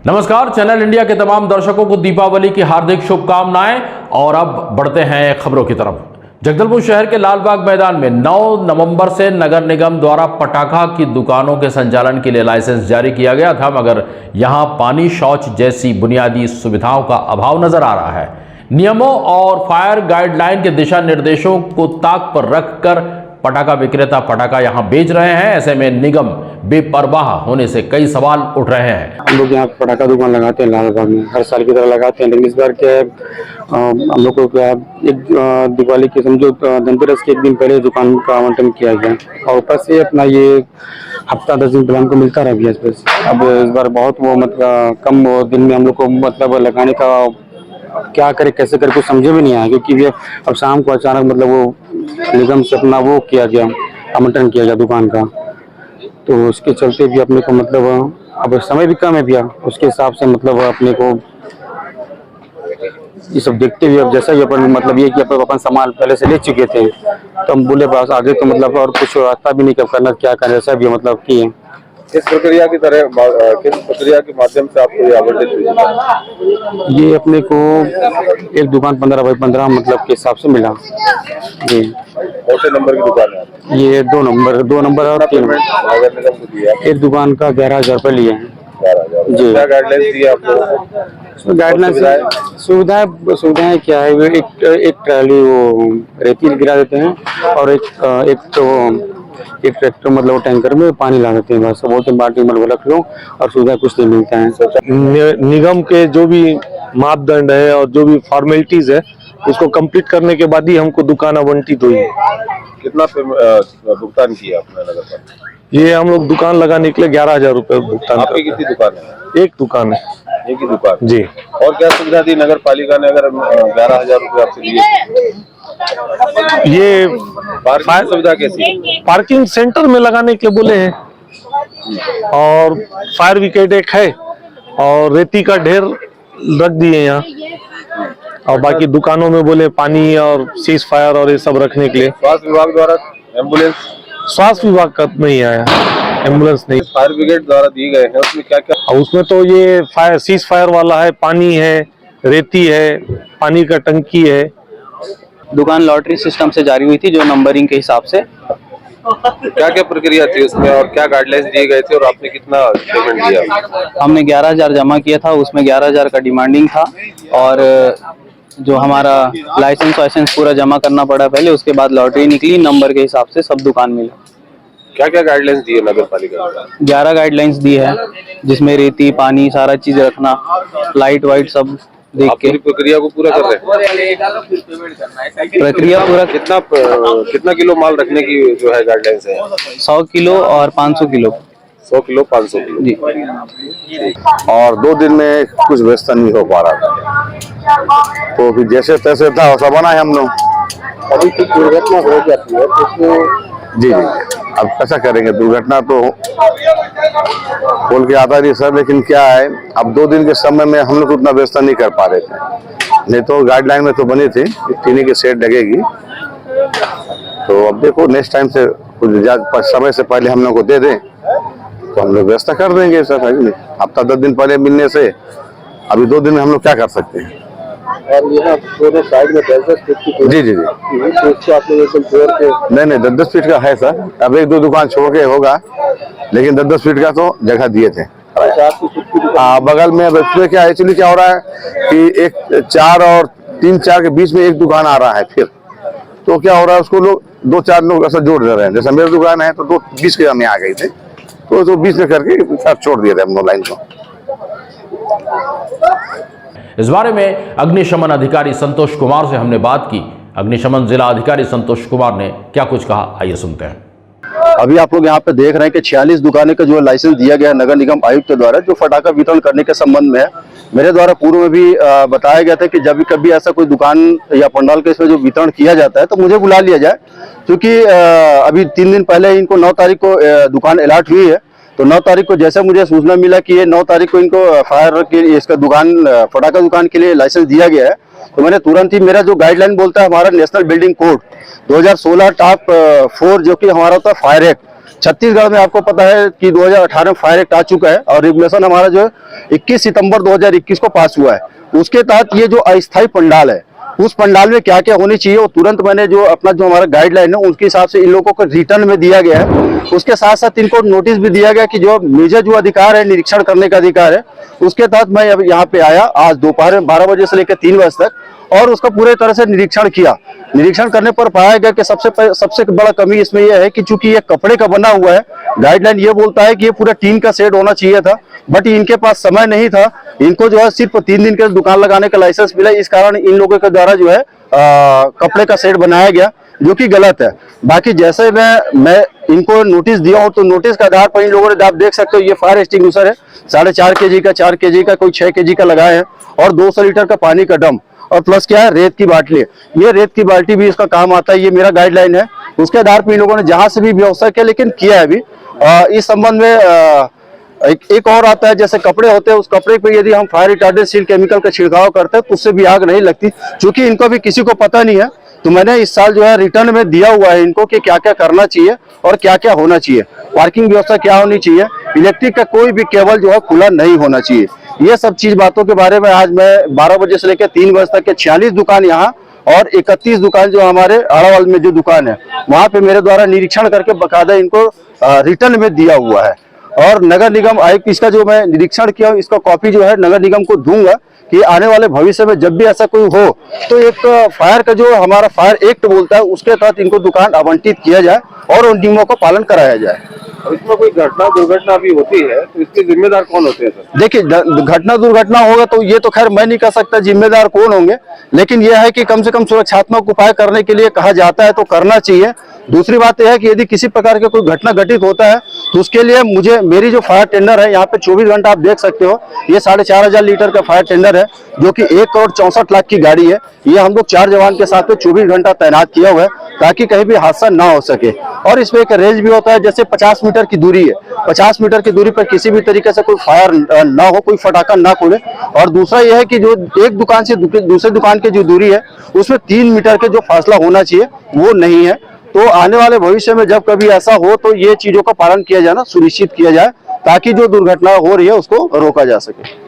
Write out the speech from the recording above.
नमस्कार, channel India के तमाम दर्शकों को दीपावली की हार्दिक शुभकामनाएं। और अब बढ़ते हैं खबरों की तरफ। जगदलपुर शहर के लालबाग मैदान में 9 नवंबर से नगर निगम द्वारा पटाखा की दुकानों के संचालन के लिए लाइसेंस जारी किया गया था, मगर यहां पानी, शौच जैसी बुनियादी सुविधाओं का अभाव नजर आ रहा है। नियमों और फायर गाइडलाइन के दिशा निर्देशों को ताक पर रखकर पटाखा विक्रेता पटाखा यहां बेच रहे हैं। ऐसे में निगम बेपरवाह होने से कई सवाल उठ रहे हैं। हम लोग यहाँ पटाखा दुकान लगाते हैं लालबाग में, हर साल की तरह लगाते हैं, लेकिन इस बार क्या है, हम लोग को क्या है, एक दिवाली की समझो धनतेरस के एक दिन पहले दुकान का आवंटन किया गया और ऊपर से अपना ये हफ्ता 10 दिन पहले हमको मिलता रह गया। अब इस बार बहुत वो मतलब कम दिन में हम लोग को मतलब लगाने का क्या करे कैसे करे कुछ समझे भी नहीं आया, क्योंकि अब शाम को अचानक मतलब वो निगम से अपना वो किया गया, आवंटन किया गया दुकान का, तो उसके चलते भी अपने को मतलब अब समय भी कम है भैया, उसके हिसाब से मतलब अपने को ये सब देखते हुए अब जैसा ही अपन मतलब ये कि अपन सामान पहले से ले चुके थे, तो हम बोले बस आगे तो मतलब और कुछ रास्ता भी नहीं कब करना क्या करना, ऐसा भी मतलब किए। किस प्रक्रिया के माध्यम से आपको ये आवंटित हुई? ये अपने को एक दुकान 15x15 मतलब के हिसाब से मिला जी। कौन से नंबर की दुकान है? ये 2 नंबर और 3 नंबर। एक दुकान का 11,000 रुपये लिए हैं जी। क्या गाइडलाइंस दी आपको? गाइडलाइंस सुविधाएं क्या है, एक ट्राली वो रेती गिरा देते हैं और एक ट्रैक्टर मतलब टैंकर में पानी ला देते हैं, बस बोलते हैं बाल्टी मतलब रख लो और सुविधा कुछ नहीं मिलता है। निगम के जो भी मापदंड है और जो भी फॉर्मेलिटीज है उसको कंप्लीट करने के बाद ही हमको दुकान आवंटित हुई है। कितना भुगतान किया आपने नगर पालिका? ये हम लोग दुकान लगाने के लिए 11,000 रुपये भुगतान आपकी कितनी दुकान है? एक दुकान है। एक ही दुकान जी। और क्या सुविधा दी नगर पालिका ने अगर 11,000 रुपये आपसे लिए? ये पार्किंग सुविधा कैसी? पार्किंग सेंटर में लगाने के लिए बोले हैं और फायर विकेट एक है और रेती का ढेर रख दिए यहाँ, और बाकी दुकानों में बोले पानी और सीज फायर और ये सब रखने के लिए। स्वास्थ्य विभाग द्वारा एम्बुलेंस? स्वास्थ्य विभाग का नहीं आया, एम्बुलेंस नहीं। फायर ब्रिगेड द्वारा दिए गए हैं, उसमें क्या क्या? उसमें तो ये फायर सीज फायर वाला है, पानी है, रेती है, पानी का टंकी है। दुकान लॉटरी सिस्टम से जारी हुई थी, जो नंबरिंग के हिसाब से। क्या क्या प्रक्रिया थी उसमें और क्या गाइडलाइंस दिए गए थे और आपने कितना पेमेंट दिया? हमने 11,000 जमा किया था, उसमें 11,000 का डिमांडिंग था और जो हमारा लाइसेंस पूरा जमा करना पड़ा पहले, उसके बाद लॉटरी निकली, नंबर के हिसाब से सब दुकान मिला। क्या क्या गाइडलाइंस दिए नगर पालिका ने? 11 गाइडलाइंस दी है, जिसमें रेती, पानी, सारा चीज रखना, लाइट वाइट सब देख के। प्रक्रिया को पूरा कर रहे हैं? प्रक्रिया पूरा कितना किलो माल रखने की जो है गाइडलाइंस है? 100 किलो और 500 किलो। 100 किलो 500 किलो जी। और 2 दिन में कुछ व्यवस्था नहीं हो पा रहा था, तो फिर जैसे तैसे था वैसा बना है हम लोग। अभी कुछ दुर्घटना हो जाती है तो उसमें जी अब कैसा करेंगे, दुर्घटना तो बोल के आता नहीं सर, लेकिन क्या है अब 2 दिन के समय में हम लोग उतना व्यवस्था नहीं कर पा रहे थे, नहीं तो गाइडलाइन में तो बनी थी टीने की सेट लगेगी। तो अब देखो नेक्स्ट टाइम से कुछ समय से पहले हम लोग को दे दें तो हम लोग व्यवस्था कर देंगे सर। हफ्ता 10 दिन पहले मिलने से अभी 2 दिन में हम लोग क्या कर सकते हैं। और यहाँ दोनों साइड में 10-10 फीट की जी तो आपने एकदम जोड़ के नहीं 10-10 फीट का है सर। अब 1-2 दुकान छोड़ के होगा, लेकिन 10-10 फीट का तो जगह दिए थे। बगल में इसमें क्या एक्चुअली क्या हो रहा है कि एक 4 और 3-4 के बीच में एक दुकान आ रहा है, फिर तो क्या हो रहा है उसको लोग 2-4 लोग ऐसा जोड़ दे रहे हैं। जैसे मेरी दुकान है तो 2 20 के में आ गई थे, तो 20 में करके सर छोड़ दिए थे हम लोग लाइन को। इस बारे में अग्निशमन अधिकारी संतोष कुमार से हमने बात की। अग्निशमन जिला अधिकारी संतोष कुमार ने क्या कुछ कहा, आइए सुनते हैं। अभी आप लोग यहाँ पे देख रहे हैं कि 46 दुकानें का जो लाइसेंस दिया गया है नगर निगम आयुक्त द्वारा, जो पटाखा वितरण करने के संबंध में है। मेरे द्वारा पूर्व में भी बताया गया था कि जब भी कभी ऐसा कोई दुकान या पंडाल के इसमें जो वितरण किया जाता है तो मुझे बुला लिया जाए, क्योंकि अभी 3 दिन पहले इनको 9 तारीख को दुकान अलॉट हुई है। तो 9 तारीख को जैसे मुझे सूचना मिला कि ये 9 तारीख को इनको फायर के इसका दुकान पटाखा दुकान के लिए लाइसेंस दिया गया है, तो मैंने तुरंत ही मेरा जो गाइडलाइन बोलता है हमारा नेशनल बिल्डिंग कोड 2016 टॉप 4 जो कि हमारा होता है फायर एक्ट, छत्तीसगढ़ में आपको पता है कि 2018 में फायर एक्ट आ चुका है और रेगुलेशन हमारा जो है 21 सितंबर 2021 को पास हुआ है। उसके तहत ये जो अस्थायी पंडाल है, उस पंडाल में क्या क्या होनी चाहिए वो तुरंत मैंने जो अपना जो हमारा गाइडलाइन है उसके हिसाब से इन लोगों को रिटर्न में दिया गया है। उसके साथ साथ इनको नोटिस भी दिया गया कि जो मेजर जो अधिकार है, निरीक्षण करने का अधिकार है, उसके तहत मैं अब यहाँ पे आया आज दोपहर में 12 बजे से लेकर 3 बजे तक और उसका पूरे तरह से निरीक्षण किया। निरीक्षण करने पर पाया गया कि सबसे बड़ा कमी इसमें यह है कि चूंकि ये कपड़े का बना हुआ है, गाइडलाइन ये बोलता है कि ये पूरा टीन का सेट होना चाहिए था, बट इनके पास समय नहीं था। इनको जो है सिर्फ 3 दिन के दुकान लगाने का लाइसेंस मिला, इस कारण इन लोगों के द्वारा जो है कपड़े का सेट बनाया गया, जो कि गलत है। बाकी जैसे मैं इनको नोटिस दिया हूं तो नोटिस के आधार पर इन लोगों ने, आप देख सकते हो, ये फायर एक्सटिंग्विशर है 4.5 kg का, 4 kg का, कोई 6 kg का लगाए हैं और 200 लीटर का पानी का ड्रम और प्लस क्या है, रेत की बाल्टी। ये रेत की बाल्टी भी इसका काम आता है, ये मेरा गाइडलाइन है। उसके आधार पर इन लोगों ने जहां से भी व्यवस्था किया, लेकिन किया है अभी। इस संबंध में एक और आता है, जैसे कपड़े होते हैं, उस कपड़े पे यदि हम फायर रिटार्डेंट सील केमिकल का छिड़काव करते हैं तो उससे भी आग नहीं लगती। चूंकि इनको भी किसी को पता नहीं है, तो मैंने इस साल जो है रिटर्न में दिया हुआ है इनको कि क्या क्या करना चाहिए और क्या क्या होना चाहिए, पार्किंग व्यवस्था क्या होनी चाहिए, इलेक्ट्रिक का कोई भी केबल जो है खुला नहीं होना चाहिए। ये सब चीज बातों के बारे में आज मैं 12 बजे से लेकर 3 बजे तक के 46 दुकान यहाँ और 31 दुकान जो हमारे अड़ावाल में जो दुकान है वहां पे मेरे द्वारा निरीक्षण करके बकायदा इनको रिटर्न में दिया हुआ है। और नगर निगम आयुक्त, इसका जो मैं निरीक्षण किया इसका कॉपी जो है नगर निगम को दूंगा कि आने वाले भविष्य में जब भी ऐसा कोई हो तो एक फायर का जो हमारा फायर एक्ट बोलता है उसके तहत इनको दुकान आवंटित किया जाए और उन नियमों का पालन कराया जाए। इसमें कोई घटना दुर्घटना भी होती है तो इसके जिम्मेदार कौन होते हैं सर? देखिए, घटना दुर्घटना होगा तो ये तो खैर मैं नहीं कह सकता जिम्मेदार कौन होंगे, लेकिन यह है कि कम से कम सुरक्षात्मक उपाय करने के लिए कहा जाता है तो करना चाहिए। दूसरी बात यह है कि यदि किसी प्रकार का कोई घटना घटित होता है तो उसके लिए मेरी जो फायर टेंडर है यहाँ पे 24 घंटा आप देख सकते हो, ये 4,500 लीटर का फायर टेंडर है जो कि 1,64,00,000 की गाड़ी है। ये हम लोग 4 जवान के साथ में 24 घंटा तैनात किया हुआ है ताकि कहीं भी हादसा ना हो सके। और इसमें एक रेंज भी होता है, जैसे 50 मीटर की दूरी है, 50 मीटर की दूरी पर किसी भी तरीके से कोई फायर ना हो, कोई फटाका ना खुले। और दूसरा यह है कि जो एक दुकान से दूसरे दुकान की जो दूरी है उसमें 3 मीटर के जो फासला होना चाहिए वो नहीं है। तो आने वाले भविष्य में जब कभी ऐसा हो तो ये चीजों का पालन किया जाना सुनिश्चित किया जाए ताकि जो दुर्घटना हो रही है उसको रोका जा सके।